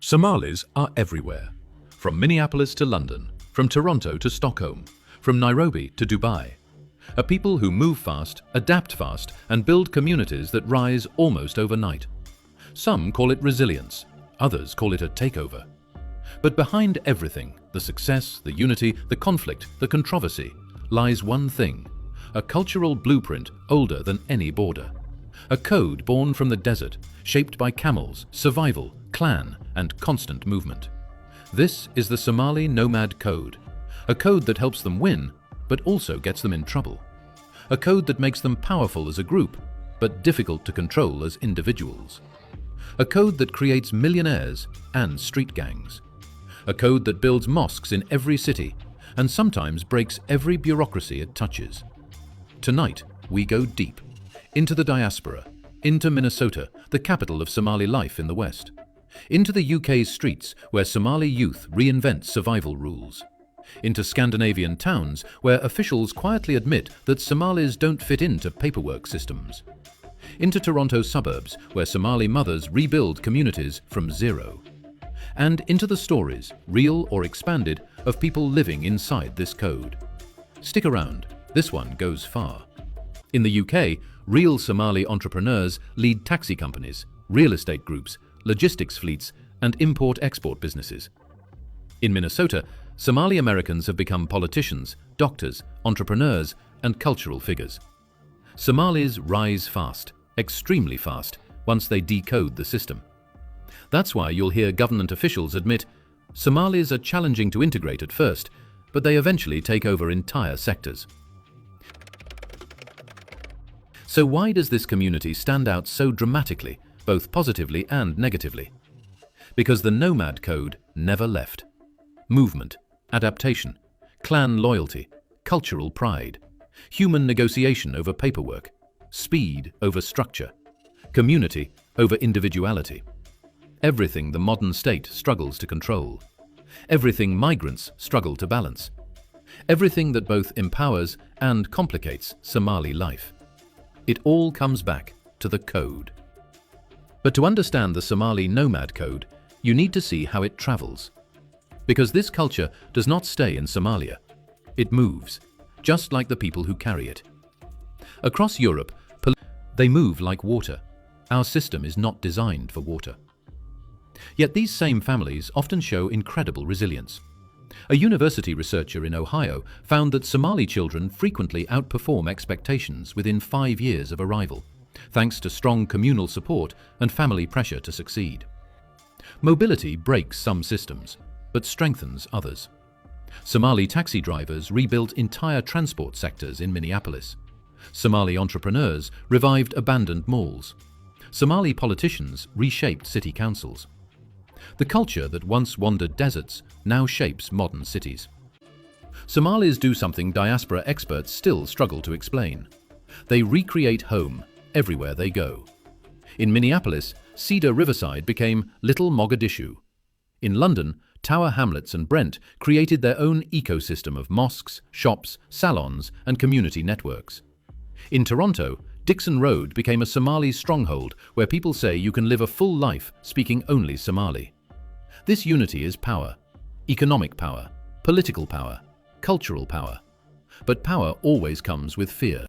Somalis are everywhere. From Minneapolis to London, from Toronto to Stockholm, from Nairobi to Dubai. A people who move fast, adapt fast, and build communities that rise almost overnight. Some call it resilience, others call it a takeover. But behind everything, the success, the unity, the conflict, the controversy, lies one thing: a cultural blueprint older than any border. A code born from the desert, shaped by camels, survival, clan, and constant movement. This is the Somali Nomad Code, a code that helps them win, but also gets them in trouble. A code that makes them powerful as a group, but difficult to control as individuals. A code that creates millionaires and street gangs. A code that builds mosques in every city, and sometimes breaks every bureaucracy it touches. Tonight, we go deep, into the diaspora, into Minnesota, the capital of Somali life in the West, into the UK's streets where Somali youth reinvent survival rules, into Scandinavian towns where officials quietly admit that Somalis don't fit into paperwork systems, into Toronto suburbs where Somali mothers rebuild communities from zero, and into the stories, real or expanded, of people living inside this code. Stick around, this one goes far. In the UK, real Somali entrepreneurs lead taxi companies, real estate groups, logistics fleets, and import-export businesses. In Minnesota, Somali Americans have become politicians, doctors, entrepreneurs, and cultural figures. Somalis rise fast, extremely fast, once they decode the system. That's why you'll hear government officials admit Somalis are challenging to integrate at first, but they eventually take over entire sectors. So why does this community stand out so dramatically, both positively and negatively? Because the Nomad Code never left. Movement, adaptation, clan loyalty, cultural pride, human negotiation over paperwork, speed over structure, community over individuality. Everything the modern state struggles to control. Everything migrants struggle to balance. Everything that both empowers and complicates Somali life. It all comes back to the code. But to understand the Somali Nomad Code, you need to see how it travels. Because this culture does not stay in Somalia. It moves, just like the people who carry it. Across Europe, they move like water. Our system is not designed for water. Yet these same families often show incredible resilience. A university researcher in Ohio found that Somali children frequently outperform expectations within 5 years of arrival, thanks to strong communal support and family pressure to succeed. Mobility breaks some systems, but strengthens others. Somali taxi drivers rebuilt entire transport sectors in Minneapolis. Somali entrepreneurs revived abandoned malls. Somali politicians reshaped city councils. The culture that once wandered deserts now shapes modern cities. Somalis do something diaspora experts still struggle to explain. They recreate home everywhere they go. In Minneapolis, Cedar Riverside became Little Mogadishu. In London, Tower Hamlets and Brent created their own ecosystem of mosques, shops, salons, and community networks. In Toronto, Dixon Road became a Somali stronghold where people say you can live a full life speaking only Somali. This unity is power, economic power, political power, cultural power. But power always comes with fear.